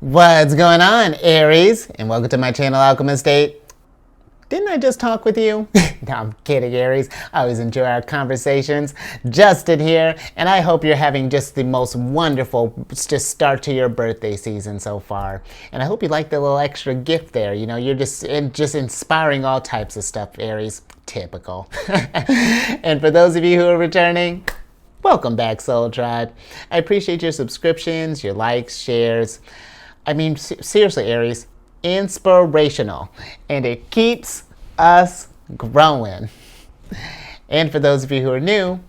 What's going on, Aries? And welcome to my channel, Alchemist. Didn't I just talk with you? No, I'm kidding, Aries. I always enjoy our conversations. Justin here, and I hope you're having just the most wonderful just start to your birthday season so far. And I hope you like the little extra gift there. You know, you're just inspiring all types of stuff, Aries. Typical. And for those of you who are returning, welcome back, Soul Tribe. I appreciate your subscriptions, your likes, shares. I mean, seriously, Aries, inspirational. And it keeps us growing. And for those of you who are new,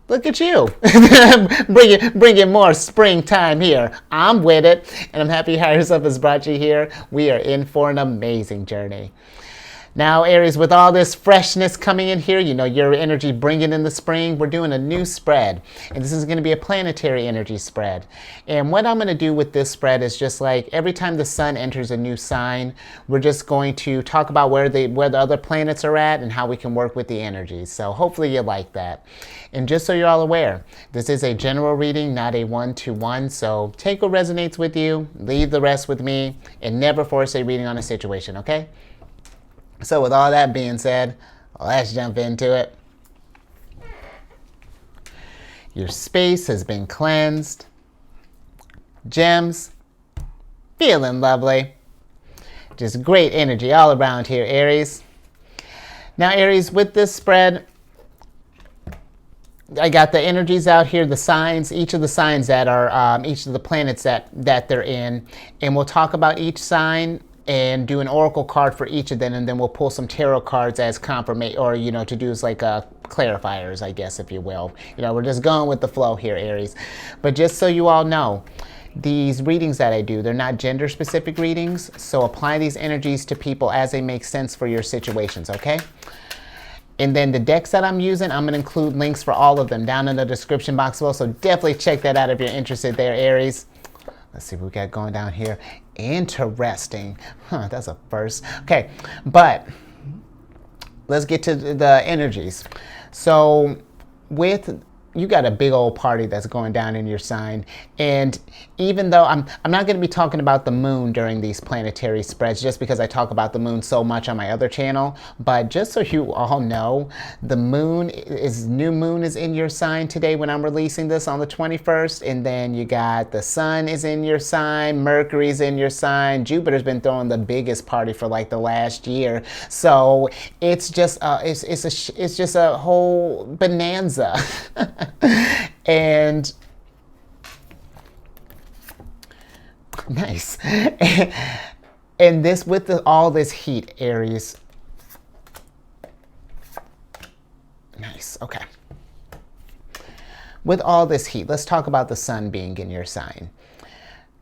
look at you. bringing more springtime here. I'm with it. And I'm happy Higher Self has brought you here. We are in for an amazing journey. Now, Aries, with all this freshness coming in here, you know, your energy bringing in the spring, we're doing a new spread. And this is going to be a planetary energy spread. And what I'm going to do with this spread is just like every time the sun enters a new sign, we're just going to talk about where the other planets are at and how we can work with the energies. So hopefully you like that. And just so you're all aware, this is a general reading, not a one-to-one. So take what resonates with you, leave the rest with me, and never force a reading on a situation, okay? So with all that being said, let's jump into it. Your space has been cleansed. Gems, feeling lovely. Just great energy all around here, Aries. Now, Aries, with this spread, I got the energies out here, the signs, each of the signs that are, each of the planets that they're in. And we'll talk about each sign and do an oracle card for each of them, and then we'll pull some tarot cards as confirmation, or, you know, to do as like clarifiers, I guess, if you will. You know, we're just going with the flow here, Aries. But just so you all know, these readings that I do, they're not gender-specific readings, so apply these energies to people as they make sense for your situations, okay? And then the decks that I'm using, I'm going to include links for all of them down in the description box below, so definitely check that out if you're interested there, Aries. Let's see what we got going down here. Interesting. Huh, that's a first. Okay, but let's get to the energies. So you got a big old party that's going down in your sign. And even though I'm not going to be talking about the moon during these planetary spreads, just because I talk about the moon so much on my other channel, but just so you all know, the new moon is in your sign today when I'm releasing this on the 21st. And then you got the sun is in your sign, Mercury's in your sign, Jupiter's been throwing the biggest party for like the last year. So it's just it's just a whole bonanza. And nice. And this, with all this heat, Aries. Nice. Okay. With all this heat, let's talk about the sun being in your sign.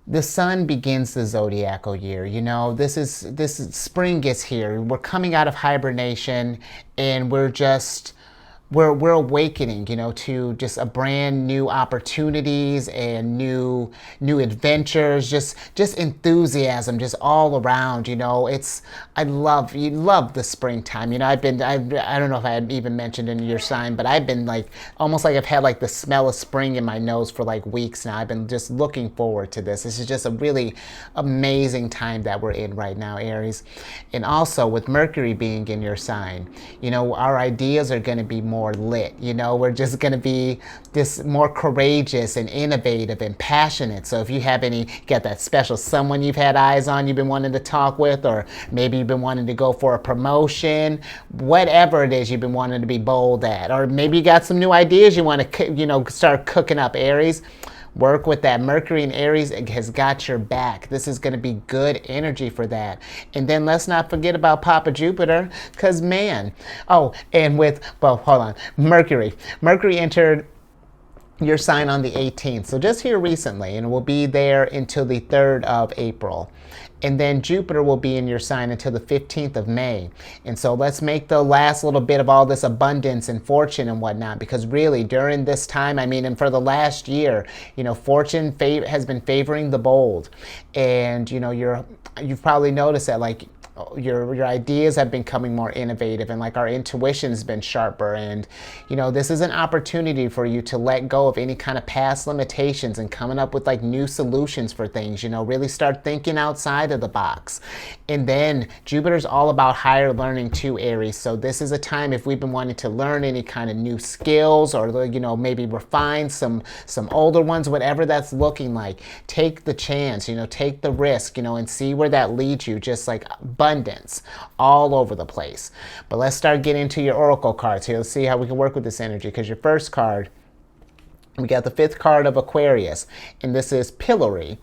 The sun begins the zodiacal year. You know, this is spring gets here. We're coming out of hibernation, and we're awakening, you know, to just a brand new opportunities and new adventures, just enthusiasm, just all around, you know. You love the springtime. You know, I don't know if I had even mentioned in your sign, but I've been like, almost like I've had like the smell of spring in my nose for like weeks now. I've been just looking forward to this. This is just a really amazing time that we're in right now, Aries. And also with Mercury being in your sign, you know, our ideas are going to be more lit. You know, we're just going to be this more courageous and innovative and passionate. So if you have got that special someone you've had eyes on, you've been wanting to talk with, or maybe you've been wanting to go for a promotion, whatever it is you've been wanting to be bold at, or maybe you got some new ideas you want to, you know, start cooking up, Aries. Work with that. Mercury in Aries has got your back. This is going to be good energy for that. And then let's not forget about Papa Jupiter, because man, hold on, Mercury entered your sign on the 18th. So just here recently, and will be there until the 3rd of April. And then Jupiter will be in your sign until the 15th of May. And so let's make the last little bit of all this abundance and fortune and whatnot, because really during this time, I mean, and for the last year, you know, fortune has been favoring the bold. And, you know, you've probably noticed that, like, your ideas have been becoming more innovative, and like our intuition's been sharper. And this is an opportunity for you to let go of any kind of past limitations and coming up with like new solutions for things. Really start thinking outside of the box. And then Jupiter's all about higher learning too, Aries. So this is a time, if we've been wanting to learn any kind of new skills, or maybe refine some older ones, whatever that's looking like, take the chance, take the risk, and see where that leads you. Just like abundance all over the place. But let's start getting into your oracle cards here. Let's see how we can work with this energy. Because your first card, we got the 5th card of Aquarius, and this is Pillory.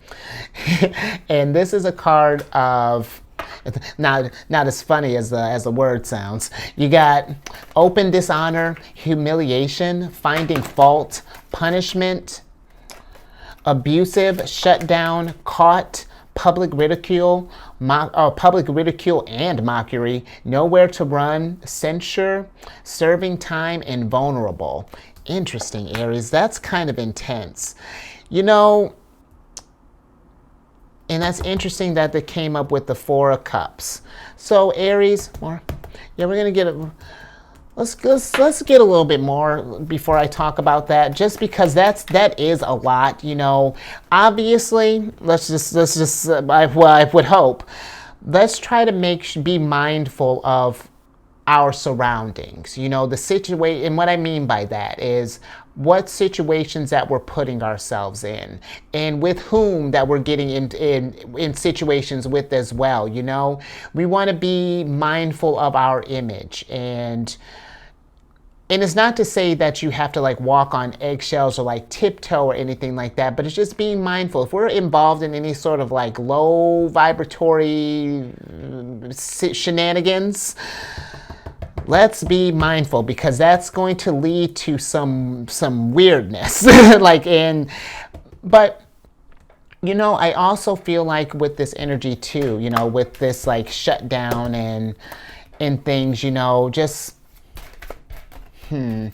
And this is a card of, not as funny as the word sounds. You got open dishonor, humiliation, finding fault, punishment, abusive, shut down, caught, public ridicule, and mockery, nowhere to run, censure, serving time, and vulnerable. Interesting, Aries. That's kind of intense. And that's interesting that they came up with the 4 of Cups. So Aries, we're gonna get it. Let's get a little bit more before I talk about that, just because that is a lot. Obviously, I would hope, let's try to be mindful of our surroundings. The situation, and what I mean by that is what situations that we're putting ourselves in, and with whom that we're getting in situations with as well. We want to be mindful of our image, and it's not to say that you have to like walk on eggshells or like tiptoe or anything like that, but it's just being mindful. If we're involved in any sort of like low vibratory shenanigans, let's be mindful, because that's going to lead to some weirdness. But I also feel like with this energy too, with this like shutdown and things, just I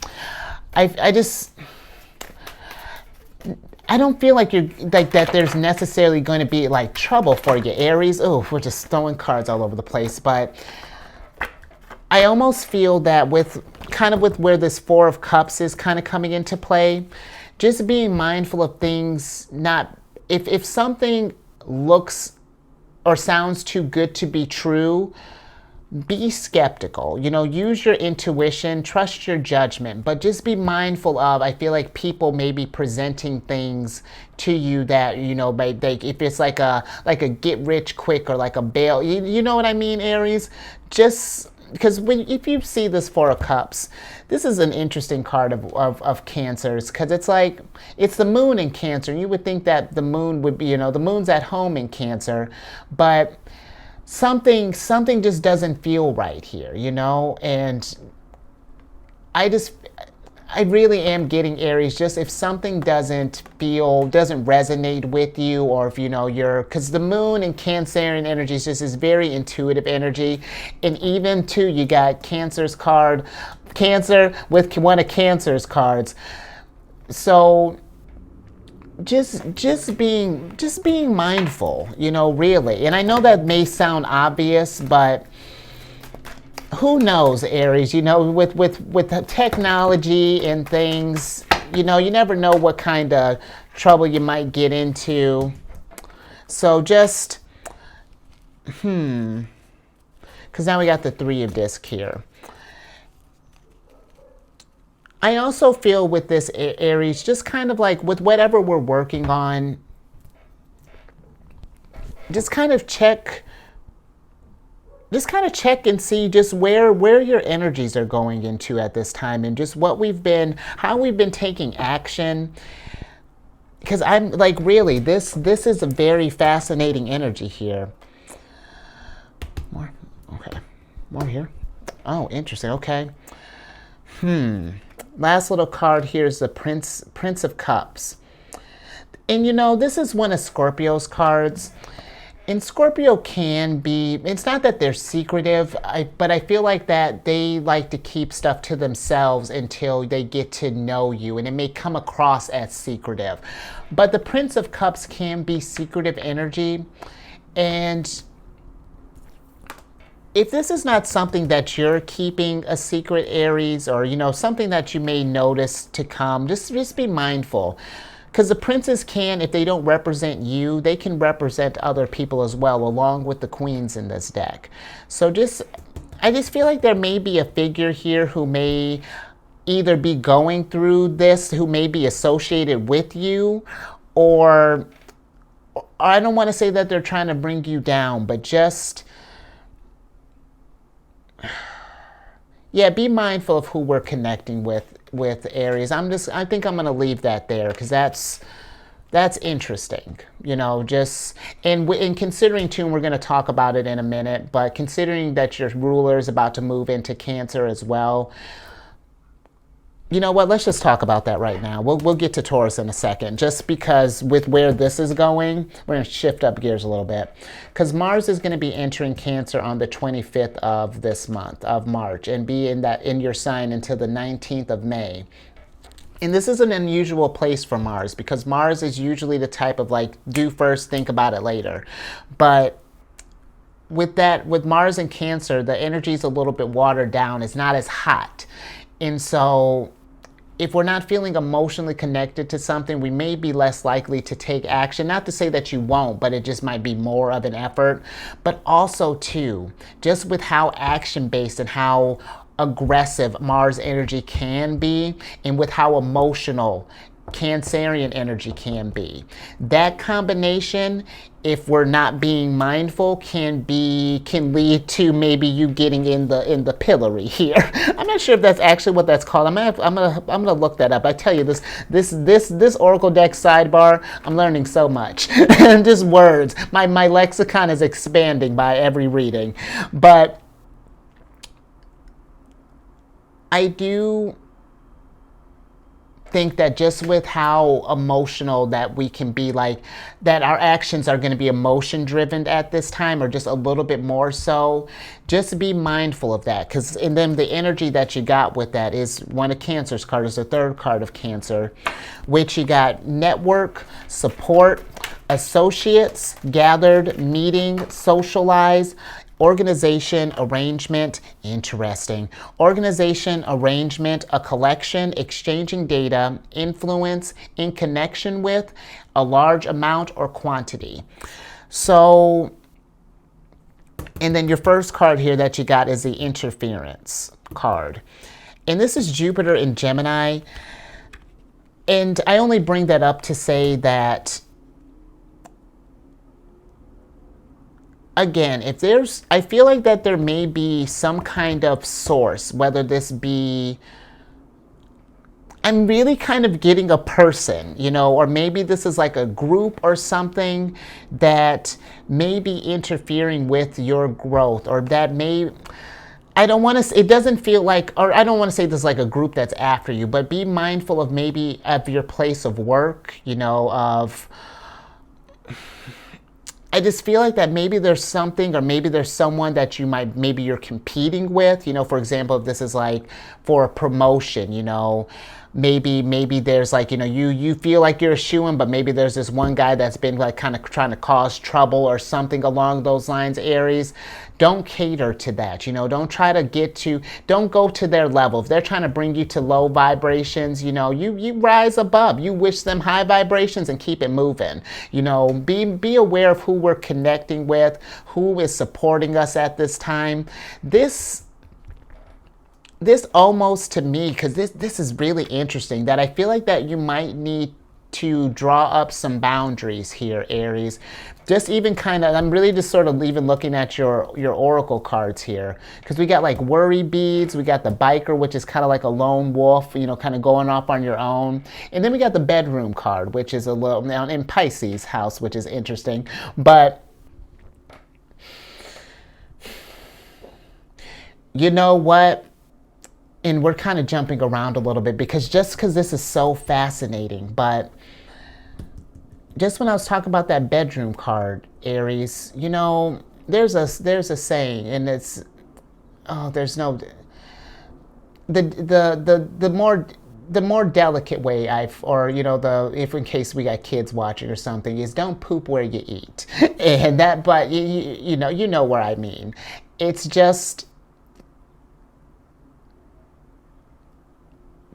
don't feel like you're like that. There's necessarily going to be like trouble for you, Aries. Oh, we're just throwing cards all over the place, but I almost feel that with where this 4 of Cups is kind of coming into play, just being mindful of things. Not if something looks or sounds too good to be true, be skeptical. Use your intuition, trust your judgment, but just be mindful of, I feel like people may be presenting things to you that, if it's like a get rich quick or like a bail, you know what I mean, Aries? Just because if you see this 4 of Cups, this is an interesting card of Cancers, because it's like, it's the moon in Cancer. You would think that the moon would be, the moon's at home in Cancer, but something just doesn't feel right here, and I really am getting, Aries, just if something doesn't resonate with you, or if because the moon and Cancerian energy is just this very intuitive energy. And even too, you got Cancer's card, Cancer with one of Cancer's cards. So just being mindful, really. And I know that may sound obvious, but who knows, Aries? With the technology and things, you never know what kind of trouble you might get into. So just because now we got the 3 of Discs here. I also feel with this, Aries, just kind of like with whatever we're working on, just kind of check and see just where your energies are going into at this time, and just how we've been taking action. Because I'm like, really, this is a very fascinating energy here. More, okay, more here. Oh, interesting. Okay. Last little card here is the Prince of Cups. And this is one of Scorpio's cards. And Scorpio can be, it's not that they're secretive, but I feel like that they like to keep stuff to themselves until they get to know you, and it may come across as secretive. But the Prince of Cups can be secretive energy, and if this is not something that you're keeping a secret, Aries, or something that you may notice to come, just be mindful. Because the princes can, if they don't represent you, they can represent other people as well, along with the queens in this deck. So I just feel like there may be a figure here who may either be going through this, who may be associated with you, or I don't want to say that they're trying to bring you down, but just, yeah, be mindful of who we're connecting with Aries. I think I'm going to leave that there because that's interesting, just, and considering too, and we're going to talk about it in a minute, but considering that your ruler is about to move into Cancer as well, you know what, let's just talk about that right now. We'll get to Taurus in a second, just because with where this is going, we're going to shift up gears a little bit. Because Mars is going to be entering Cancer on the 25th of this month, of March, and be in your sign until the 19th of May. And this is an unusual place for Mars, because Mars is usually the type of like, do first, think about it later. But with Mars in Cancer, the energy is a little bit watered down. It's not as hot. And so if we're not feeling emotionally connected to something, we may be less likely to take action. Not to say that you won't, but it just might be more of an effort. But also too, just with how action-based and how aggressive Mars energy can be, and with how emotional Cancerian energy can be. That combination, if we're not being mindful, can lead to maybe you getting in the pillory here. I'm not sure if that's actually what that's called. I'm gonna look that up. I tell you, this Oracle deck sidebar, I'm learning so much. And just words. My lexicon is expanding by every reading. But I do think that just with how emotional that we can be, like that our actions are going to be emotion driven at this time, or just a little bit more so, just be mindful of that. Because and then the energy that you got with that is one of Cancer's card, is the third card of Cancer, which you got network, support, associates, gathered, meeting, socialize, organization, arrangement, interesting. Organization, arrangement, a collection, exchanging data, influence, in connection with, a large amount or quantity. So, and then your first card here that you got is the interference card. And this is Jupiter in Gemini. And I only bring that up to say that, again, I feel like that there may be some kind of source, whether this be, I'm really kind of getting a person, or maybe this is like a group or something that may be interfering with your growth, or that may, I don't want to, it doesn't feel like, or I don't want to say this is like a group that's after you, but be mindful of maybe of your place of work, I just feel like that maybe there's something, or maybe there's someone that maybe you're competing with, for example, if this is like for a promotion, maybe there's like, you feel like you're a shoo-in, but maybe there's this one guy that's been like kind of trying to cause trouble or something along those lines, Aries. Don't cater to that, don't try to don't go to their level. If they're trying to bring you to low vibrations, you rise above. You wish them high vibrations and keep it moving. Be aware of who we're connecting with, who is supporting us at this time. This almost, to me, because this is really interesting, that I feel like that you might need to draw up some boundaries here, Aries. Just even kind of, I'm really just sort of even looking at your oracle cards here, because we got like worry beads, we got the biker, which is kind of like a lone wolf, kind of going off on your own, and then we got the bedroom card, which is a little, now in Pisces house, which is interesting. But you know what? And we're kind of jumping around a little bit because this is so fascinating, but just when I was talking about that bedroom card, Aries, there's a saying, and it's, there's no, the more delicate way if in case we got kids watching or something, is don't poop where you eat. And that, but you know where I mean. it's just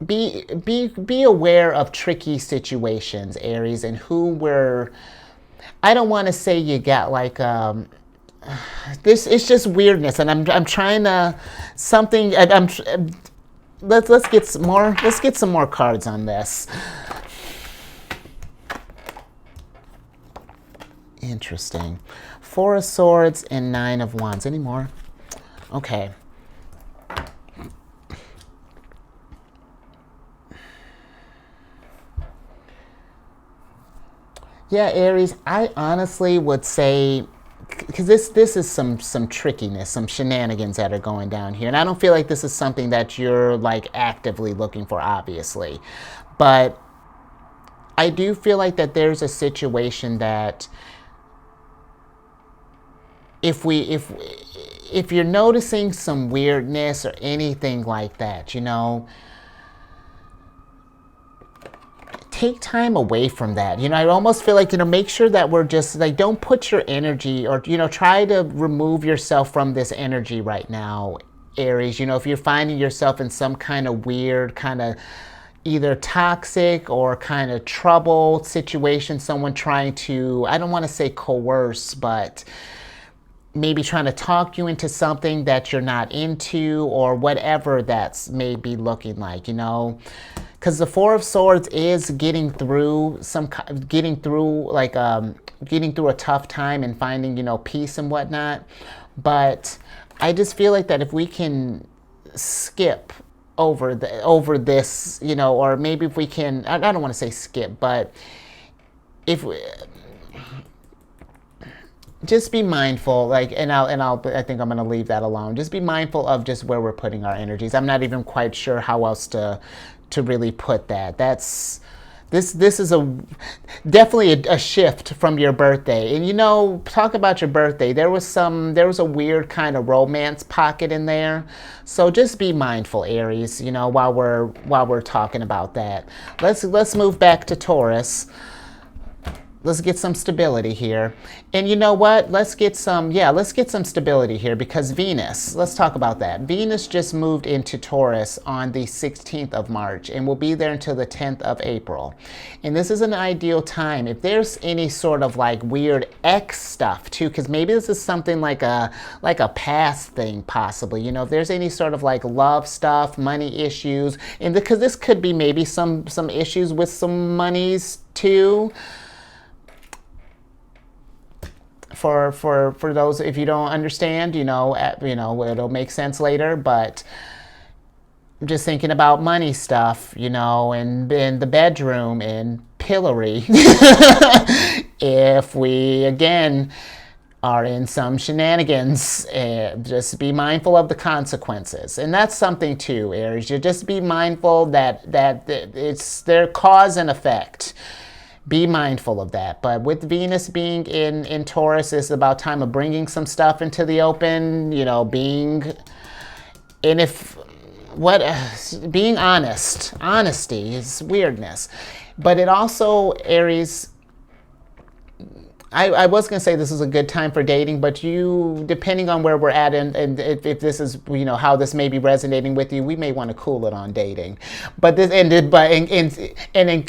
be aware of tricky situations, Aries, and who we're. I don't want to say you got like this. It's just weirdness, and I'm trying to something. Let's get some more. Let's get some more cards on this. Interesting. Four of Swords and Nine of Wands. Any more? Okay. Yeah, Aries, I honestly would say, because this is some trickiness, some shenanigans that are going down here. And I don't feel like this is something that you're like actively looking for, obviously. But I do feel like that there's a situation that if you're noticing some weirdness or anything like that, you know, take time away from that. You know, I almost feel like, you know, make sure that we're just like, don't put your energy or, you know, try to remove yourself from this energy right now, Aries. You know, if you're finding yourself in some kind of weird, kind of either toxic or kind of troubled situation, someone trying to, I don't want to say coerce, but maybe trying to talk you into something that you're not into or whatever that's maybe looking like, you know. Because the Four of Swords is getting through getting through a tough time and finding, you know, peace and whatnot. But I just feel like that if we can skip over this, you know, or maybe if we can, I don't want to say skip, but if we, just be mindful, like, I think I'm going to leave that alone. Just be mindful of just where we're putting our energies. I'm not even quite sure how else to really put that. This is definitely a shift from your birthday. And, you know, talk about your birthday. There was a weird kind of romance pocket in there. So just be mindful, Aries, you know, while we're talking about that. Let's move back to Taurus. Let's get some stability here. And you know what? Let's get some stability here because Venus, let's talk about that. Venus just moved into Taurus on the 16th of March and will be there until the 10th of April. And this is an ideal time. If there's any sort of like weird ex stuff too, because maybe this is something like a past thing possibly, you know, if there's any sort of like love stuff, money issues, and because this could be maybe some issues with some monies too. For those, if you don't understand, you know, it'll make sense later, but I'm just thinking about money stuff, you know, and in the bedroom and pillory. If we, again, are in some shenanigans, just be mindful of the consequences. And that's something too, Aries. You just be mindful that it's their cause and effect. Be mindful of that. But with Venus being in Taurus, it's about time of bringing some stuff into the open, you know, being honest. Honesty is weirdness. But it also, Aries, I was going to say this is a good time for dating, but you, depending on where we're at and if this is, you know, how this may be resonating with you, we may want to cool it on dating. But this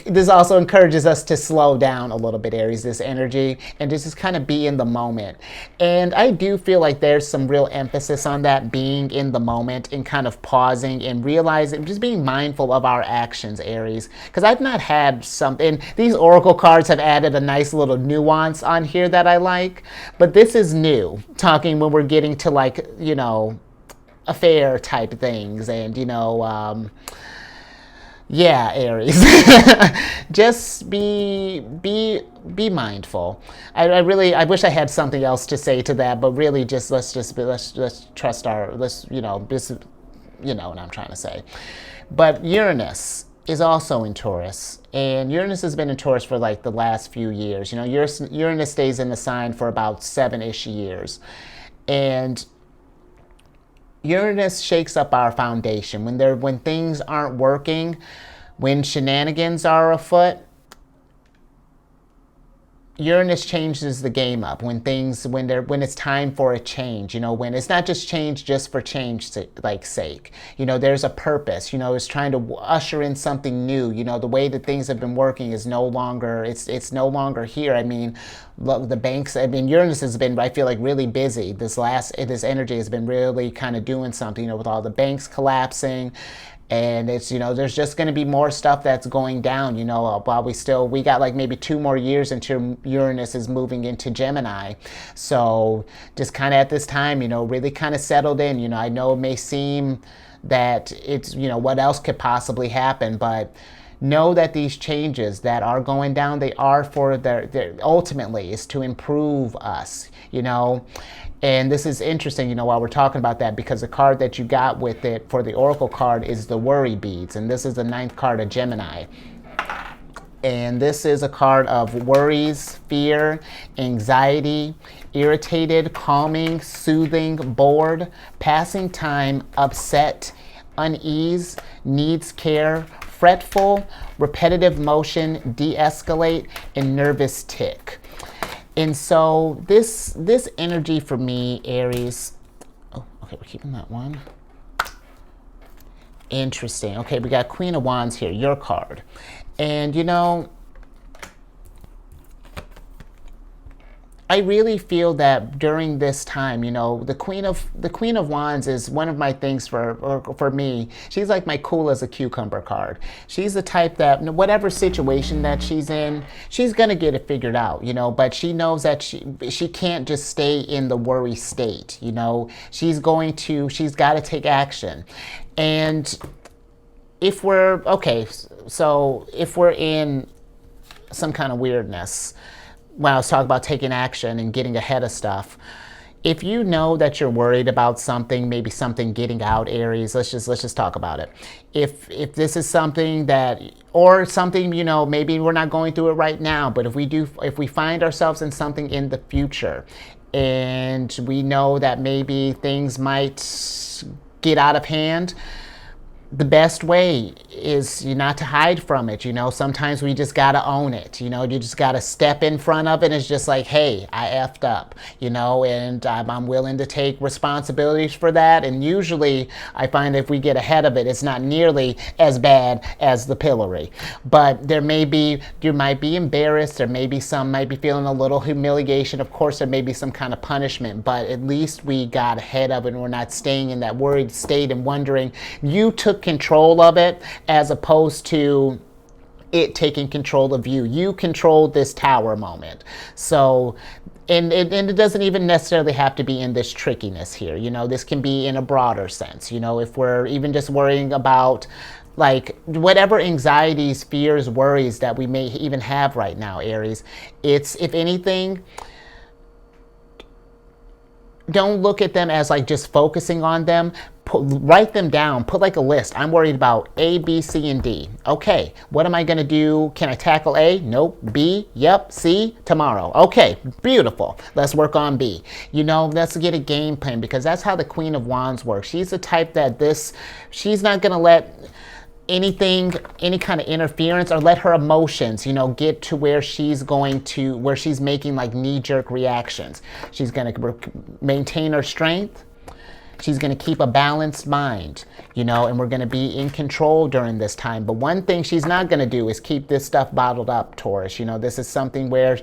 this also encourages us to slow down a little bit, Aries, this energy, and just kind of be in the moment. And I do feel like there's some real emphasis on that, being in the moment and kind of pausing and realizing, just being mindful of our actions, Aries. Because I've not had something, these oracle cards have added a nice little nuance on here that I like, but this is new, talking when we're getting to like, you know, affair type things and, you know, yeah, Aries. Just be mindful. I wish I had something else to say to that, but really just let's trust you know what I'm trying to say. But Uranus is also in Taurus, and Uranus has been in Taurus for like the last few years. You know, Uranus stays in the sign for about 7-ish years, and Uranus shakes up our foundation when things aren't working, when shenanigans are afoot. Uranus changes the game up when it's time for a change, when it's not just change just for change sake. There's a purpose, it's trying to usher in something new. The way that things have been working is no longer, it's no longer here. I mean, look, the banks, Uranus has been, I feel like, really busy. This energy has been really kind of doing something, with all the banks collapsing. And it's, there's just going to be more stuff that's going down, while we got like maybe 2 more years until Uranus is moving into Gemini. So just kind of at this time, really kind of settled in. I know it may seem that it's, what else could possibly happen, but know that these changes that are going down, they are for their ultimately is to improve us, And this is interesting, while we're talking about that, because the card that you got with it for the Oracle card is the Worry Beads. And this is the 9th card of Gemini. And this is a card of worries, fear, anxiety, irritated, calming, soothing, bored, passing time, upset, unease, needs care, fretful, repetitive motion, de-escalate, and nervous tick. And so this energy for me, Aries, oh, okay, we're keeping that one. Interesting. Okay, we got Queen of Wands here, your card. And I really feel that during this time, the Queen of Wands is one of my things for me. She's like my cool as a cucumber card. She's the type that whatever situation that she's in, she's gonna get it figured out, But she knows that she can't just stay in the worry state, She's got to take action, and if we're in some kind of weirdness. When I was talking about taking action and getting ahead of stuff, if you know that you're worried about something, maybe something getting out, Aries, let's just talk about it. If this is something or something, maybe we're not going through it right now, but if we find ourselves in something in the future, and we know that maybe things might get out of hand, the best way is not to hide from it. Sometimes we just got to own it. You just got to step in front of it. And it's just like, hey, I effed up, and I'm willing to take responsibilities for that. And usually I find if we get ahead of it, it's not nearly as bad as the pillory. But you might be embarrassed. There may be might be feeling a little humiliation. Of course, there may be some kind of punishment, but at least we got ahead of it and we're not staying in that worried state and wondering. You took control of it as opposed to it taking control of you. You controlled this tower moment. So, and it doesn't even necessarily have to be in this trickiness here. This can be in a broader sense. If we're even just worrying about like whatever anxieties, fears, worries that we may even have right now, Aries, it's, if anything, don't look at them as like just focusing on them. Write them down. Put like a list. I'm worried about A, B, C, and D. Okay, what am I going to do? Can I tackle A? Nope. B? Yep. C? Tomorrow. Okay, beautiful. Let's work on B. Let's get a game plan, because that's how the Queen of Wands works. She's the type that she's not going to let any kind of interference or let her emotions, get to where she's making like knee-jerk reactions. She's going to maintain her strength. She's going to keep a balanced mind, and we're going to be in control during this time. But one thing she's not going to do is keep this stuff bottled up, Taurus. This is something where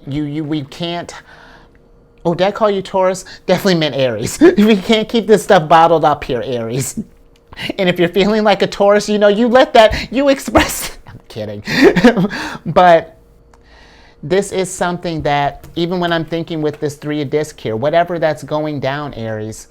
we can't. Oh, did I call you Taurus? Definitely meant Aries. We can't keep this stuff bottled up here, Aries. And if you're feeling like a Taurus, you let that, you express. I'm kidding. But this is something that, even when I'm thinking with this 3 of disc here, whatever that's going down, Aries,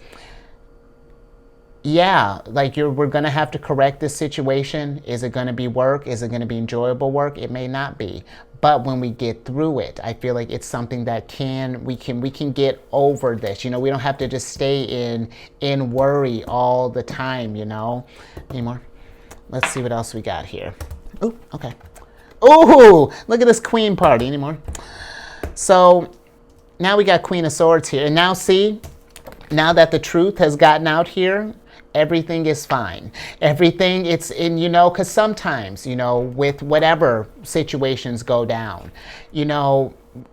yeah, like we're going to have to correct this situation. Is it going to be work? Is it going to be enjoyable work? It may not be. But when we get through it, I feel like it's something that we can get over this. We don't have to just stay in worry all the time, Anymore? Let's see what else we got here. Oh, okay. Oh, look at this queen party. Anymore? So now we got Queen of Swords here. And now see, now that the truth has gotten out here, everything is fine. Everything, it's in, because sometimes, with whatever situations go down,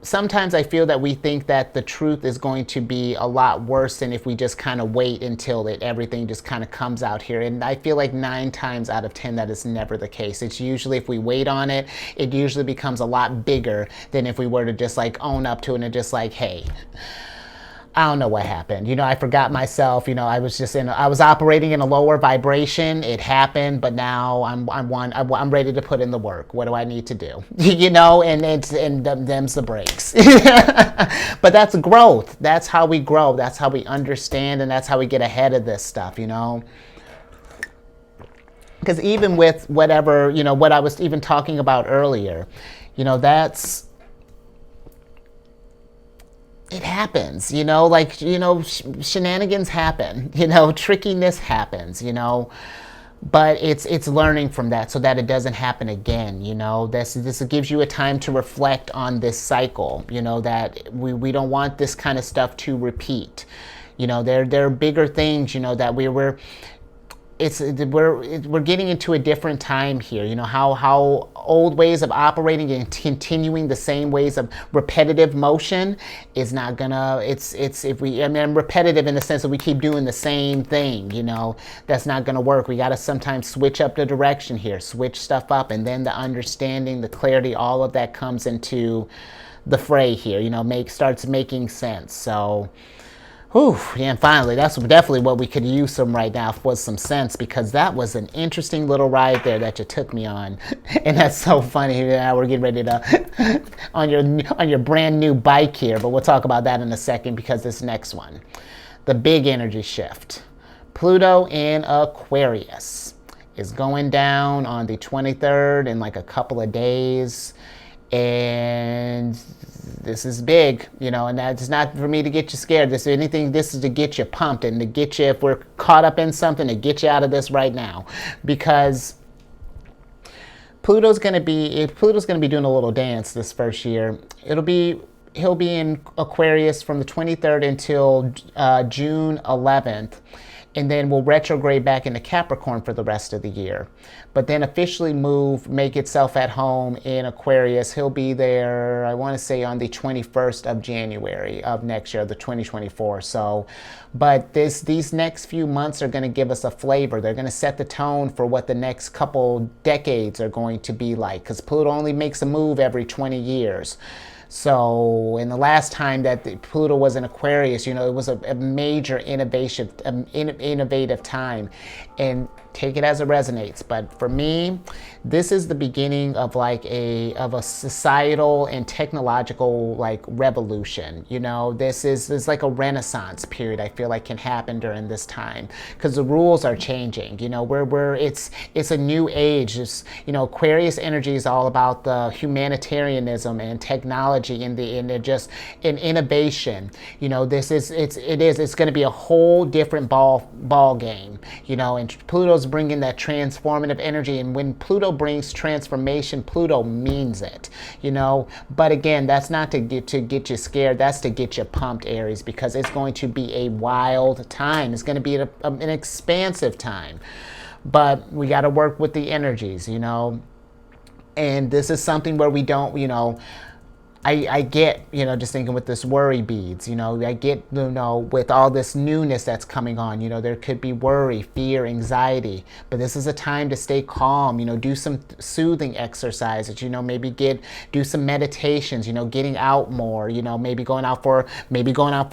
sometimes I feel that we think that the truth is going to be a lot worse than if we just kind of wait until everything just kind of comes out here. And I feel like 9 times out of 10 that is never the case. It's usually, if we wait on it, it usually becomes a lot bigger than if we were to just like own up to it and just like, hey, I don't know what happened. I forgot myself. I was operating in a lower vibration. It happened, but now I'm ready to put in the work. What do I need to do? And them's the breaks. But that's growth. That's how we grow. That's how we understand, and that's how we get ahead of this stuff. Because even with whatever, what I was even talking about earlier, that's. It happens, shenanigans happen, trickiness happens, but it's learning from that so that it doesn't happen again, this gives you a time to reflect on this cycle, that we don't want this kind of stuff to repeat. There are bigger things, that we're getting into a different time here. How old ways of operating and continuing the same ways of repetitive motion is not gonna. I'm repetitive in the sense that we keep doing the same thing. That's not gonna work. We got to sometimes switch up the direction here, switch stuff up, and then the understanding, the clarity, all of that comes into the fray here. Starts making sense. So. Whew, yeah, and finally, that's definitely what we could use some right now, was some sense, because that was an interesting little ride there that you took me on. And that's so funny. Now we're getting ready to on your brand new bike here, but we'll talk about that in a second, because this next one, the big energy shift. Pluto in Aquarius is going down on the 23rd in like a couple of days. And this is big, and that's not for me to get you scared. This is to get you pumped and to get you, if we're caught up in something, to get you out of this right now. Because Pluto's going to be doing a little dance this first year. He'll be in Aquarius from the 23rd until June 11th. And then we'll retrograde back into Capricorn for the rest of the year. But then officially make itself at home in Aquarius. He'll be there, I want to say, on the 21st of January of next year, the 2024. So, but these next few months are going to give us a flavor. They're going to set the tone for what the next couple decades are going to be like. Because Pluto only makes a move every 20 years. So, in the last time that Pluto was in Aquarius, it was a major innovative time, and take it as it resonates. But for me, this is the beginning of a societal and technological revolution. This is like a renaissance period. I feel like can happen during this time, because the rules are changing. It's a new age. Aquarius energy is all about the humanitarianism and technology and innovation. It's going to be a whole different ball game. And Pluto's bringing that transformative energy, and when Pluto brings transformation, Pluto means it. But again, that's not to get you scared. That's to get you pumped, Aries, because it's going to be a wild time. It's going to be an expansive time. But we got to work with the energies, and this is something where we don't, I get, just thinking with this worry beads, I get, with all this newness that's coming on, there could be worry, fear, anxiety, but this is a time to stay calm, do some soothing exercises, maybe do some meditations, getting out more, maybe going out for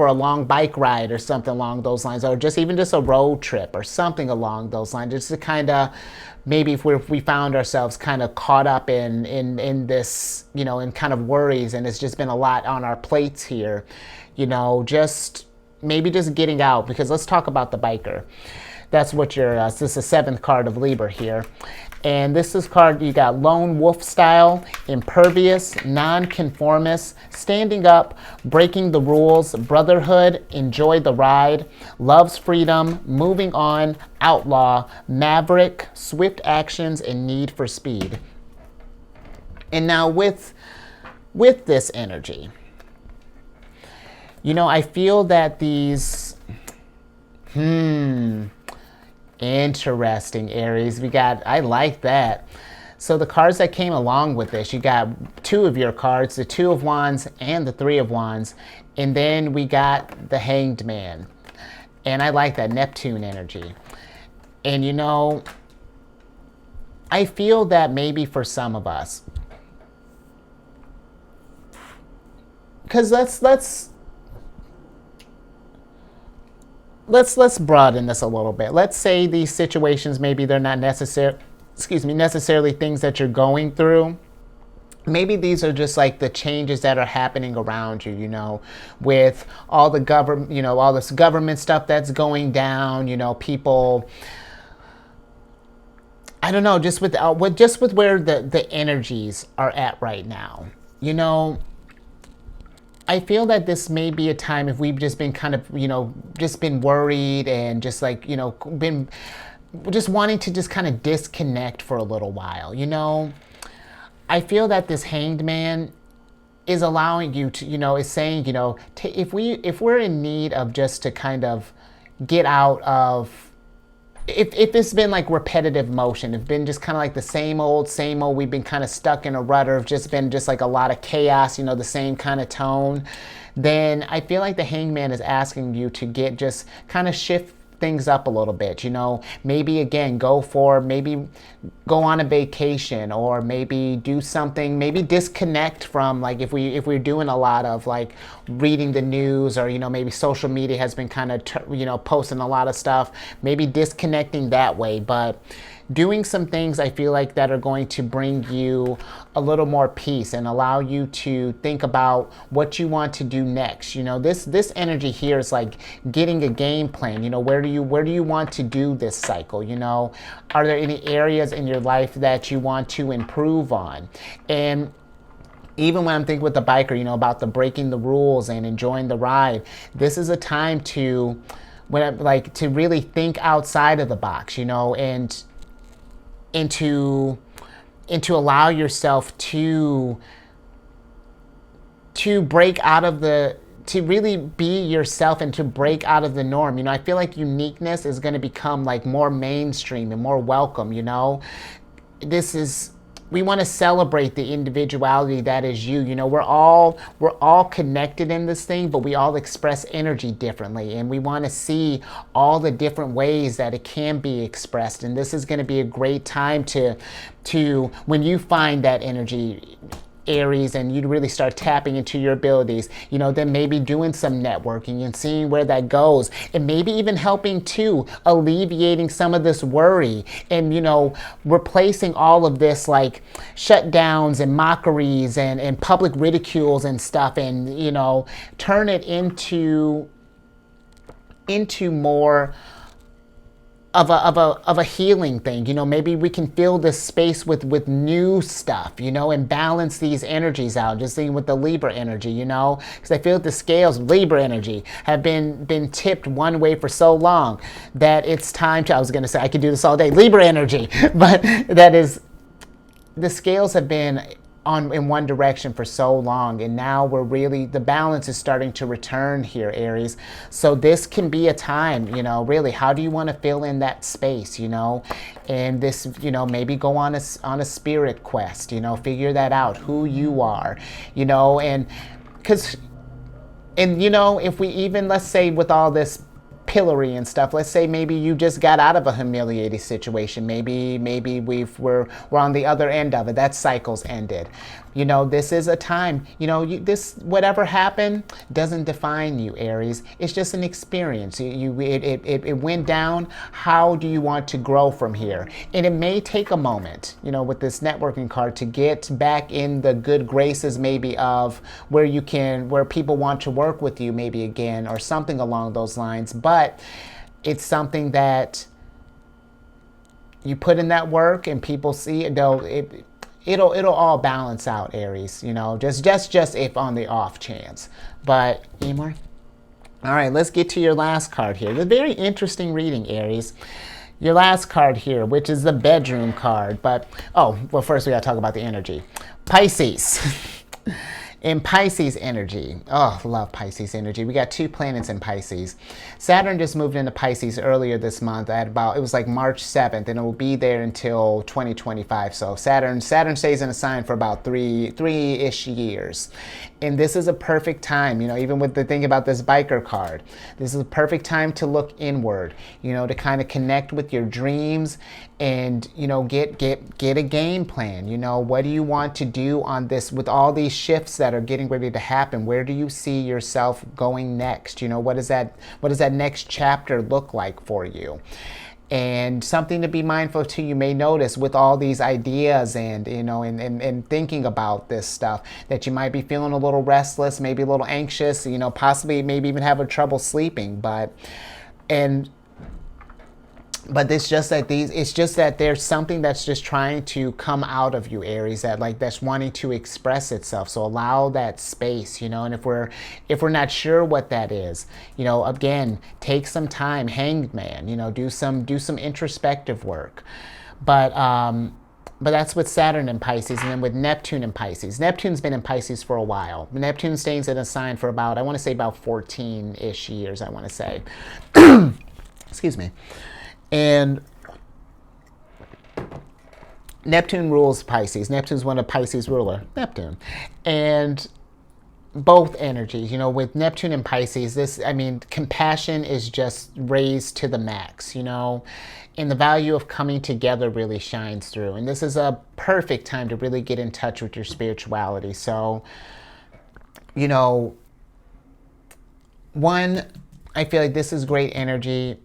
a long bike ride or something along those lines, or just a road trip or something along those lines, just to kind of, maybe if we found ourselves kind of caught up in this, in kind of worries, and it's just been a lot on our plates here, just getting out. Because let's talk about the biker. That's what this is the 7th card of Libra here. And this is card, you got lone wolf style, impervious, non-conformist, standing up, breaking the rules, brotherhood, enjoy the ride, loves freedom, moving on, outlaw, maverick, swift actions, and need for speed. And now with this energy, I feel that these, interesting, Aries. I like that. So the cards that came along with this, you got two of your cards, the Two of Wands and the Three of Wands. And then we got the Hanged Man. And I like that Neptune energy. And you know, I feel that maybe for some of us, because let's broaden this a little bit. Let's say these situations, maybe they're not necessarily things that you're going through. Maybe these are just like the changes that are happening around you, you know, with all the government, you know, all this government stuff that's going down, you know, people, I don't know, just with where the energies are at right now. You know, I feel that this may be a time if we've just been kind of, you know, just been worried and just like, you know, been just wanting to just kind of disconnect for a little while, you know. I feel that this Hanged Man is allowing you to, you know, is saying, you know, if we're in need of just to kind of get out of, if it's been like repetitive motion, it's been just kind of like the same old, we've been kind of stuck in a rut, or just been just like a lot of chaos, you know, the same kind of tone, then I feel like the Hanged Man is asking you to just kind of shift things up a little bit, you know, maybe again maybe go on a vacation, or maybe do something, maybe disconnect from, like if we're doing a lot of like reading the news, or you know, maybe social media has been kind of you know, posting a lot of stuff, maybe disconnecting that way, but doing some things I feel like that are going to bring you a little more peace and allow you to think about what you want to do next. You know, this energy here is like getting a game plan. You know, where do you want to do this cycle? You know, are there any areas in your life that you want to improve on? And even when I'm thinking with the biker, you know, about the breaking the rules and enjoying the ride, this is a time to to really think outside of the box, you know, and to allow yourself to break out of to really be yourself and to break out of the norm. You know, I feel like uniqueness is going to become like more mainstream and more welcome, you know. We want to celebrate the individuality that is you. You know, we're all connected in this thing, but we all express energy differently, and we want to see all the different ways that it can be expressed. And this is going to be a great time to when you find that energy, Aries, and you really start tapping into your abilities, you know, then maybe doing some networking and seeing where that goes, and maybe even helping to alleviating some of this worry, and you know, replacing all of this like shutdowns and mockeries and public ridicules and stuff, and you know, turn it into more of a healing thing. You know, maybe we can fill this space with new stuff, you know, and balance these energies out. Just thinking with the Libra energy, you know, because I feel that the scales of Libra energy have been tipped one way for so long that it's time to, I was going to say I could do this all day, Libra energy, but that is, the scales have been in one direction for so long, and now the balance is starting to return here, Aries. So this can be a time, you know, really, how do you want to fill in that space, you know? And this, you know, maybe go on a spirit quest, you know, figure that out, who you are, you know, and you know, if we even, let's say with all this pillory and stuff, let's say maybe you just got out of a humiliating situation, maybe we're on the other end of it, that cycle's ended, you know, this is a time, you know, this whatever happened doesn't define you, Aries. It's just an experience. It went down. How do you want to grow from here? And it may take a moment, you know, with this networking card, to get back in the good graces maybe of where people want to work with you maybe again, or something along those lines. But it's something that you put in that work and people see it, it'll all balance out, Aries, you know, just if on the off chance. But any more? All right, let's get to your last card here. The very interesting reading, Aries. Your last card here, which is the bedroom card. But, oh, well, first we got to talk about the energy. Pisces. In Pisces energy, oh, love Pisces energy. We got 2 planets in Pisces. Saturn just moved into Pisces earlier this month at about, it was like March 7th, and it will be there until 2025. So Saturn stays in a sign for about three-ish years. And this is a perfect time, even with the thing about this biker card, this is a perfect time to look inward, to kind of connect with your dreams and, get a game plan. What do you want to do on this with all these shifts that are getting ready to happen? Where do you see yourself going next? What does that next chapter look like for you? And something to be mindful too, you may notice with all these ideas and, and thinking about this stuff, that you might be feeling a little restless, maybe a little anxious, possibly maybe even having trouble sleeping. But it's just that there's something that's just trying to come out of you, Aries, that's wanting to express itself. So allow that space, and if we're not sure what that is, again, take some time, hanged man, do some introspective work. But that's with Saturn in Pisces, and then with Neptune in Pisces. Neptune's been in Pisces for a while. Neptune stays in a sign for about 14-ish years, I want to say. Excuse me. And Neptune rules Pisces. Neptune's one of Pisces' ruler, Neptune. And both energies, with Neptune and Pisces, compassion is just raised to the max, and the value of coming together really shines through. And this is a perfect time to really get in touch with your spirituality. So, one, I feel like this is great energy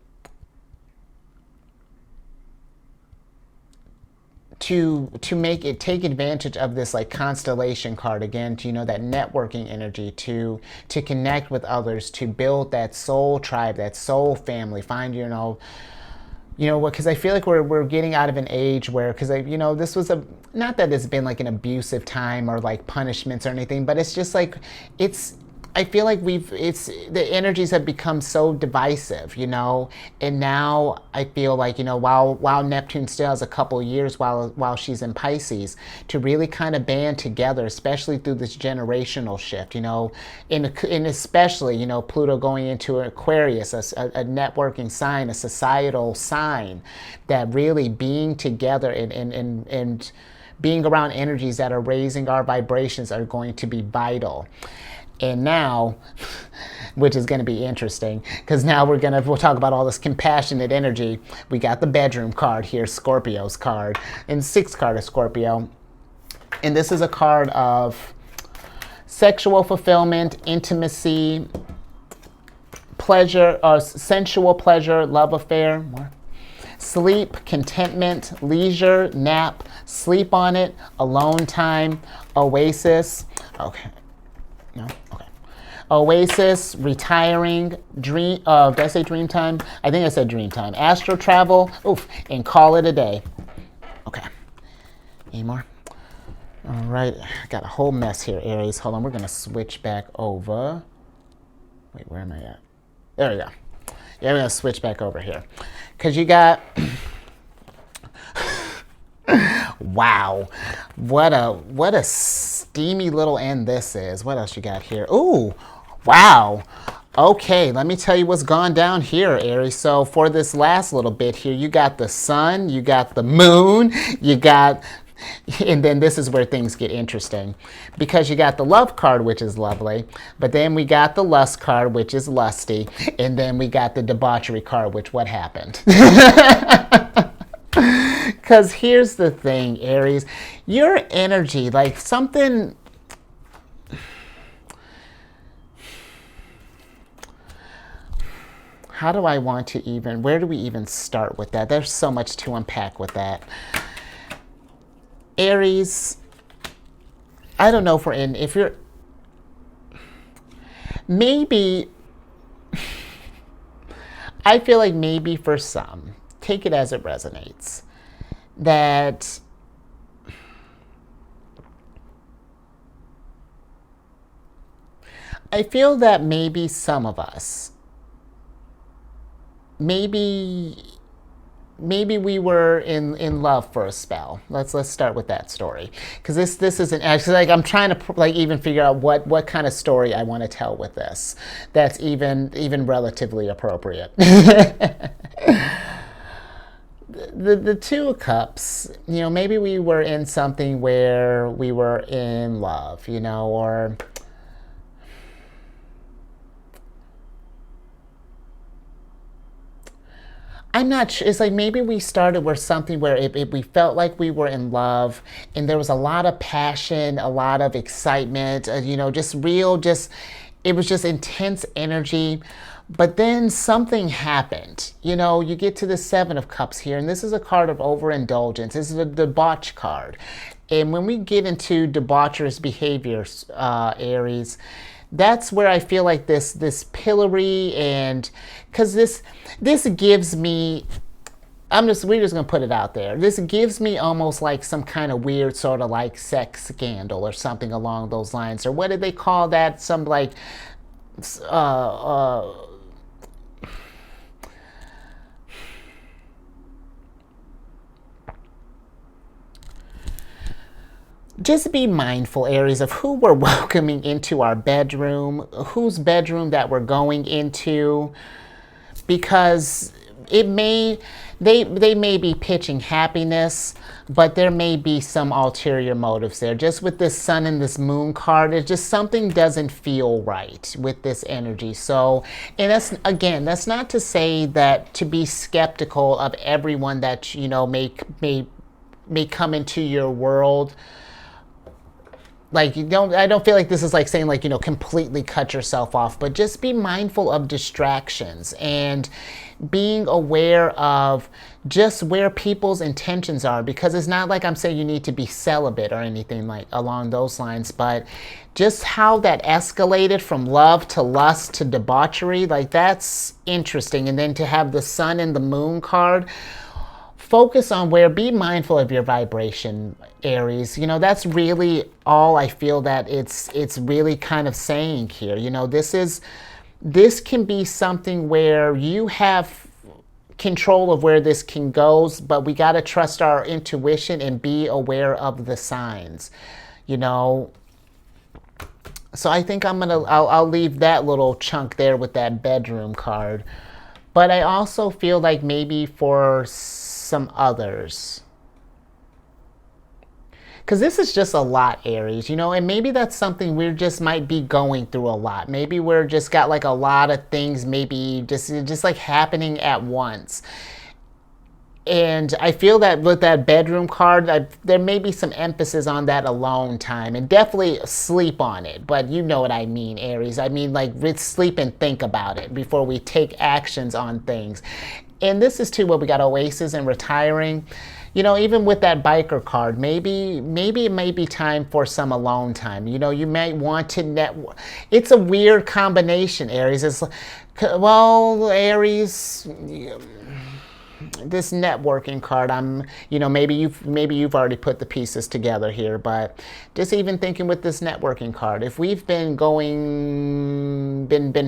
to take advantage of this constellation card again, to that networking energy, to connect with others, to build that soul tribe, that soul family, find because I feel like we're getting out of an age where, because this was not that it's been an abusive time or punishments or anything, but it's just I feel like the energies have become so divisive, and now I feel like, while Neptune still has a couple years while she's in Pisces, to really kind of band together, especially through this generational shift, and especially, Pluto going into Aquarius, a networking sign, a societal sign, that really being together and being around energies that are raising our vibrations are going to be vital. And now, which is going to be interesting, because now we'll talk about all this compassionate energy. We got the bedroom card here, Scorpio's card, and 6th card of Scorpio. And this is a card of sexual fulfillment, intimacy, pleasure, sensual pleasure, love affair, sleep, contentment, leisure, nap, sleep on it, alone time, oasis. Okay. No? Okay. Oasis, retiring, dream, did I say dream time? I think I said dream time. Astral travel, and call it a day. Okay. Any more? All right. I got a whole mess here, Aries. Hold on. We're going to switch back over. Wait, where am I at? There we go. Yeah, we're going to switch back over here. Because you got... Wow, what a steamy little end this is. What else you got here? Ooh, wow. Okay, let me tell you what's gone down here, Aries. So for this last little bit here, you got the sun, you got the moon, and then this is where things get interesting, because you got the love card, which is lovely, but then we got the lust card, which is lusty, and then we got the debauchery card, which what happened? Because here's the thing, Aries, your energy, something... How do I want to where do we even start with that? There's so much to unpack with that. Aries, I don't know if you're... Maybe... I feel like maybe for some, take it as it resonates, that I feel that maybe some of us, maybe maybe we were in love for a spell. Let's start with that story, because this isn't actually, like, I'm trying to like even figure out what kind of story I want to tell with this that's even relatively appropriate. The Two of Cups, maybe we were in something where we were in love, or I'm not sure. It's like maybe we started with something where we felt like we were in love, and there was a lot of passion, a lot of excitement, it was just intense energy. But then something happened. You get to the Seven of Cups here, and this is a card of overindulgence. This is a debauch card. And when we get into debaucherous behaviors, Aries, that's where I feel like this pillory, and because this gives me, we're just gonna put it out there. This gives me almost like some kind of weird sort of like sex scandal or something along those lines. Or what did they call that? Some like just be mindful, Aries, of who we're welcoming into our bedroom, whose bedroom that we're going into, because they may be pitching happiness, but there may be some ulterior motives there. Just with this Sun and this Moon card, it's just something doesn't feel right with this energy. So, and that's not to say that to be skeptical of everyone that may come into your world. Like, I don't feel like this is like saying, like, completely cut yourself off, but just be mindful of distractions and being aware of just where people's intentions are, because it's not like I'm saying you need to be celibate or anything like along those lines, but just how that escalated from love to lust to debauchery, like, that's interesting. And then to have the Sun and the Moon card, focus on be mindful of your vibration, Aries. That's really all I feel that it's really kind of saying here. This can be something where you have control of where this can go, but we got to trust our intuition and be aware of the signs, So I think I'll leave that little chunk there with that bedroom card. But I also feel like maybe for some others, because this is just a lot, Aries, and maybe that's something we just might be going through a lot. Maybe we're just got like a lot of things maybe just like happening at once. And I feel that with that bedroom card, there may be some emphasis on that alone time, and definitely sleep on it. But you know what I mean, Aries. I mean, like, sleep and think about it before we take actions on things. And this is too what we got Oasis and retiring. Even with that biker card, maybe it may be time for some alone time. You might want to network. It's a weird combination, Aries. It's Aries, this networking card, maybe you've already put the pieces together here, but just even thinking with this networking card, if we've been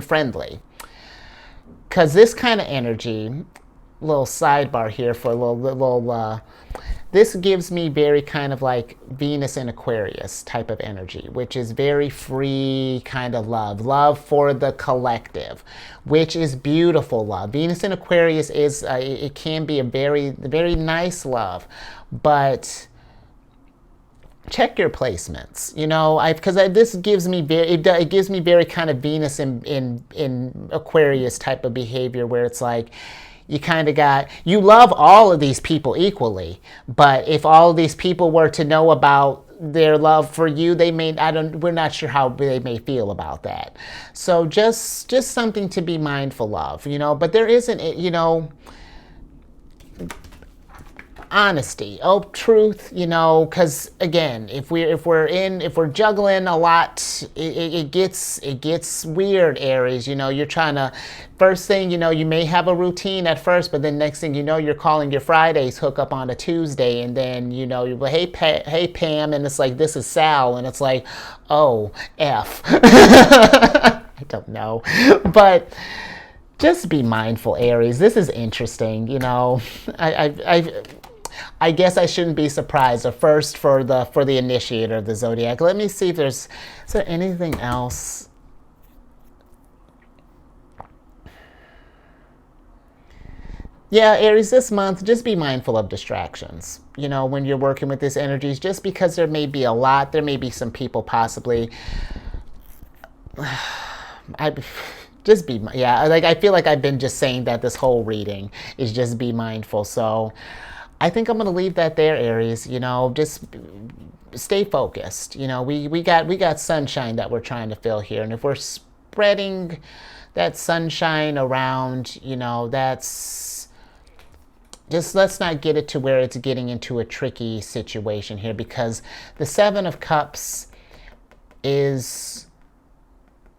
friendly, because this kind of energy, little sidebar here for a little this gives me very kind of like Venus in Aquarius type of energy, which is very free kind of love for the collective, which is beautiful love. Venus in Aquarius is it can be a very, very nice love, but check your placements. Because this gives me it gives me very kind of Venus in Aquarius type of behavior, where it's like, you love all of these people equally, but if all of these people were to know about their love for you, we're not sure how they may feel about that. So just something to be mindful of, but there isn't, honesty, truth, because again, if we're juggling a lot, it gets weird, Aries. You're trying to, first thing, you may have a routine at first, but then next thing you're calling your Fridays hook up on a Tuesday, and then you're like, hey Pam, and it's like, this is Sal, and it's like, oh F. I don't know, but just be mindful, Aries. This is interesting. You know, I guess I shouldn't be surprised. Or first for the initiator of the zodiac. Let me see if is there anything else. Yeah, Aries, this month, just be mindful of distractions. You know, when you're working with this energies, just because there may be a lot, there may be some people possibly. I just be, yeah, like I feel like I've been just saying that this whole reading is just be mindful. So I think I'm going to leave that there, Aries. You know, just stay focused. You know, we got sunshine that we're trying to fill here, and if we're spreading that sunshine around, you know, that's just, let's not get it to where it's getting into a tricky situation here, because the Seven of Cups is,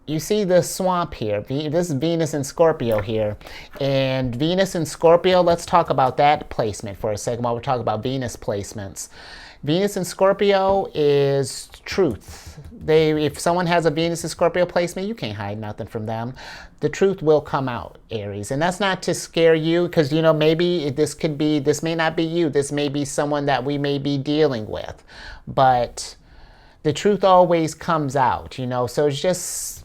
you see the swamp here. This is Venus and Scorpio here. And Venus and Scorpio, let's talk about that placement for a second while we're talking about Venus placements. Venus and Scorpio is truth. If someone has a Venus and Scorpio placement, you can't hide nothing from them. The truth will come out, Aries. And that's not to scare you, because, you know, maybe this may not be you. This may be someone that we may be dealing with. But the truth always comes out, you know. So it's just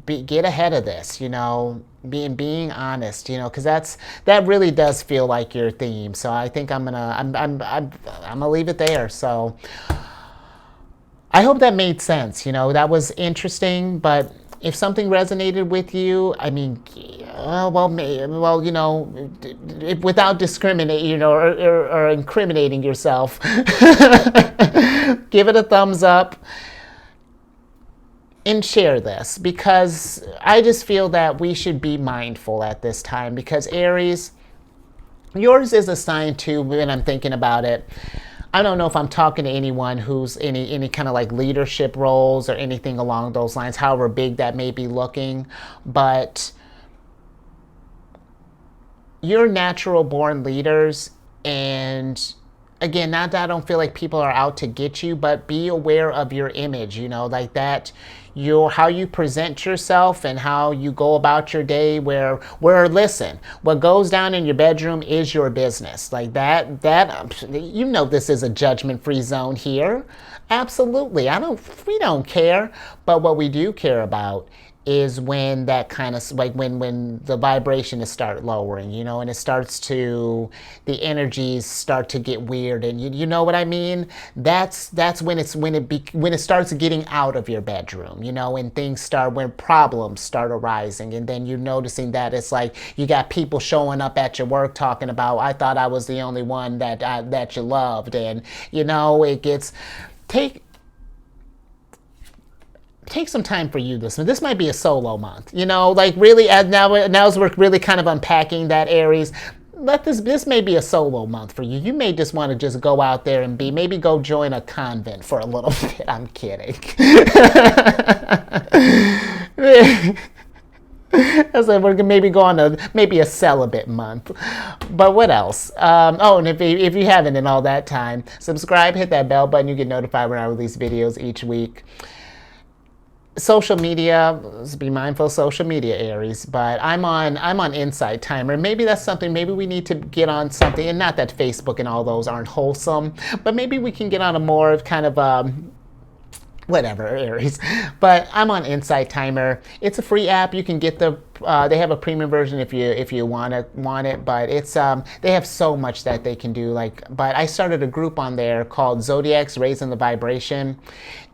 get ahead of this, you know, being honest, you know, because that really does feel like your theme. So I think I'm gonna leave it there. So I hope that made sense. You know, that was interesting. But if something resonated with you, I mean, well, you know, without discriminating, you know, or incriminating yourself, give it a thumbs up. And share this, because I just feel that we should be mindful at this time, because Aries, yours is a sign too, when I'm thinking about it. I don't know if I'm talking to anyone who's any kind of like leadership roles or anything along those lines, however big that may be looking, but you're natural born leaders. And again, not that I don't feel like people are out to get you, but be aware of your image, you know, like that, how you present yourself and how you go about your day, where listen, what goes down in your bedroom is your business. Like that, you know, this is a judgment-free zone here. Absolutely. We don't care. But what we do care about is when that kind of, like when the vibration is start lowering, you know, and the energies start to get weird, and you know what I mean? That's when it starts getting out of your bedroom, you know, and when problems start arising, and then you're noticing that it's like you got people showing up at your work talking about, I thought I was the only one that you loved, and you know, it gets Take some time for you this month. This might be a solo month, you know, like really, now as we're really kind of unpacking that, Aries, this may be a solo month for you. You may just want to just go out there and maybe go join a convent for a little bit. I'm kidding. I said we're gonna maybe go on a celibate month. But what else? And if you haven't in all that time, subscribe, hit that bell button. You get notified when I release videos each week. Social media, let's be mindful of social media, Aries, but I'm on Insight Timer. Maybe that's something, maybe we need to get on something, and not that Facebook and all those aren't wholesome, but maybe we can get on a more kind of whatever, Aries. But I'm on Insight Timer. It's a free app. You can get they have a premium version if you want it, but it's they have so much that they can do. But I started a group on there called Zodiacs Raising the Vibration.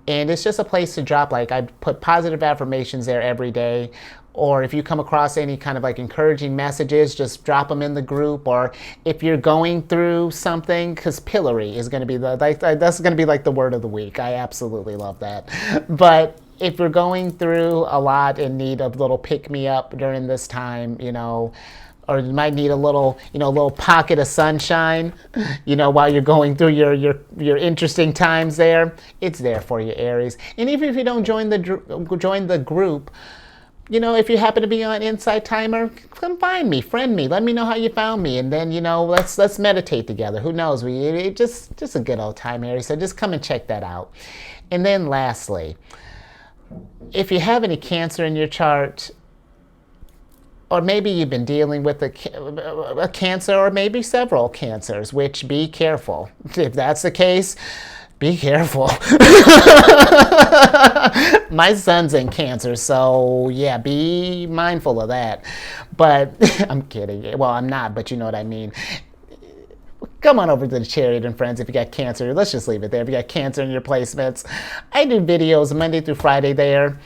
And it's just a place to drop, I put positive affirmations there every day. Or if you come across any kind of encouraging messages, just drop them in the group. Or if you're going through something, because pillory is going to be that's going to be the word of the week. I absolutely love that. But if you're going through a lot and need a little pick-me-up during this time, you know, or you might need a little pocket of sunshine, you know, while you're going through your interesting times there, it's there for you, Aries. And even if you don't join the group, you know, if you happen to be on Insight Timer, come find me, friend me, let me know how you found me, and then, you know, let's meditate together. Who knows? Just a good old time, Aries. So just come and check that out. And then lastly, if you have any Cancer in your chart, or maybe you've been dealing with a cancer or maybe several cancers, which be careful. If that's the case, be careful. My son's in cancer, so yeah, be mindful of that. But I'm kidding. Well, I'm not, but you know what I mean. Come on over to the Chariot and Friends if you got cancer. Let's just leave it there. If you got cancer in your placements, I do videos Monday through Friday there.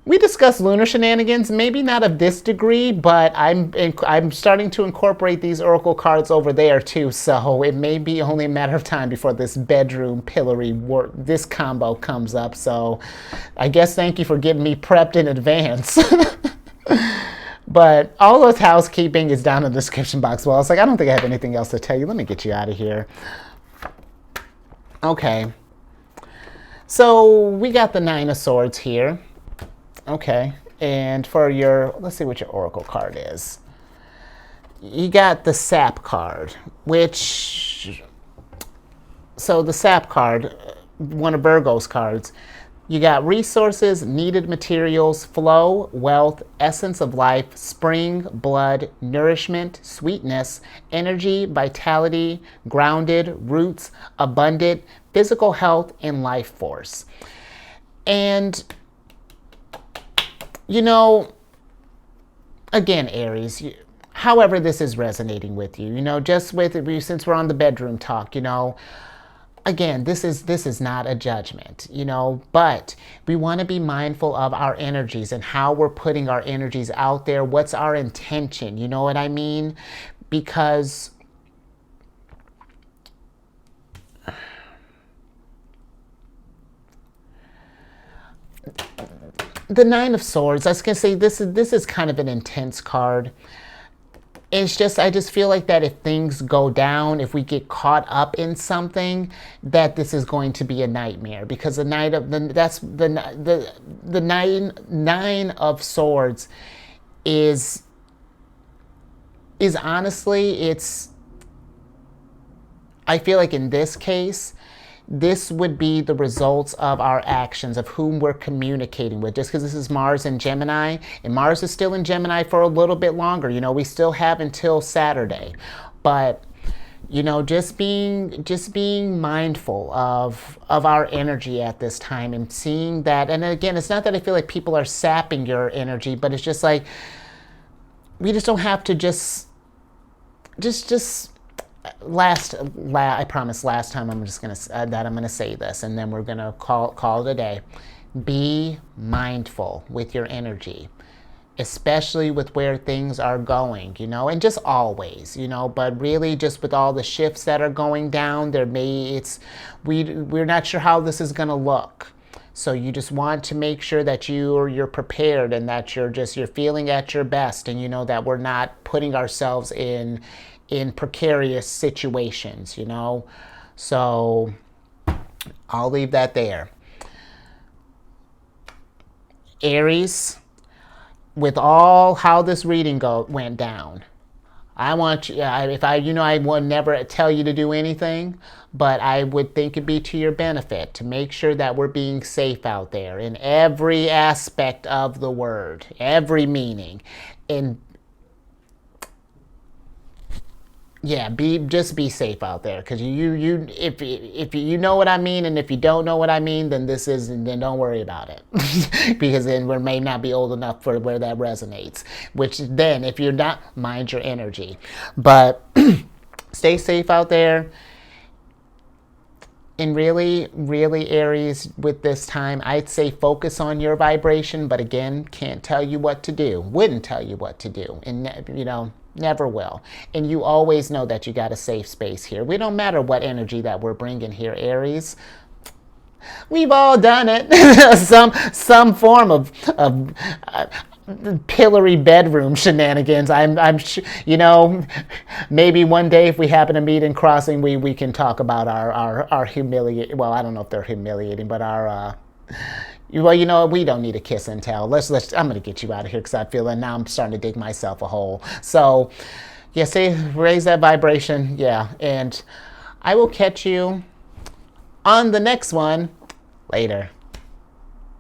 We discuss lunar shenanigans, maybe not of this degree, but I'm starting to incorporate these oracle cards over there too. So it may be only a matter of time before this bedroom pillory this combo comes up. So I guess thank you for getting me prepped in advance. But all this housekeeping is down in the description box. Well, it's like I don't think I have anything else to tell you. Let me get you out of here. Okay. So we got the Nine of Swords here. Okay, and for your, let's see what your oracle card is. You got the Sap card, which, so the Sap card, one of Virgo's cards, you got resources, needed materials, flow, wealth, essence of life, spring, blood, nourishment, sweetness, energy, vitality, grounded, roots, abundant, physical health, and life force. And you know, again, Aries, however this is resonating with you, you know, just with, since we're on the bedroom talk, you know, again, this is not a judgment, you know, but we want to be mindful of our energies and how we're putting our energies out there. What's our intention? You know what I mean? Because the Nine of Swords, I was going to say this is kind of an intense card. It's just, I just feel like that if things go down, if we get caught up in something, that this is going to be a nightmare. Because the Nine of Swords is honestly, I feel like in this case, this would be the results of our actions, of whom we're communicating with. Just because this is Mars in Gemini, and Mars is still in Gemini for a little bit longer. You know, we still have until Saturday. But, you know, just being mindful of our energy at this time and seeing that. And again, it's not that I feel like people are sapping your energy, but it's just like, we just don't have to I promise last time I'm just gonna say this, and then we're gonna call it a day. Be mindful with your energy, especially with where things are going, you know, and just always, you know, but really just with all the shifts that are going down, we're not sure how this is gonna look. So you just want to make sure that you're prepared and that you're feeling at your best, and you know that we're not putting ourselves in precarious situations, you know. So I'll leave that there. Aries, with all how this reading went down, I want you, I would never tell you to do anything, but I would think it'd be to your benefit to make sure that we're being safe out there in every aspect of the word, every meaning. And yeah, just be safe out there, because if you know what I mean, and if you don't know what I mean, then then don't worry about it, because then we may not be old enough for where that resonates. Which then, if you're not, mind your energy, but stay safe out there. And really, really, Aries, with this time, I'd say focus on your vibration, but again, can't tell you what to do. Wouldn't tell you what to do, and you know. Never will. And you always know that you got a safe space here. We don't matter what energy that we're bringing here, Aries. We've all done it. some form of pillory bedroom shenanigans. I'm you know, maybe one day if we happen to meet in crossing, we can talk about our humiliating. Well, I don't know if they're humiliating, but our well, you know, we don't need a kiss and tell. I'm gonna get you out of here, because I feel that now I'm starting to dig myself a hole. So, yeah, raise that vibration, yeah. And I will catch you on the next one later.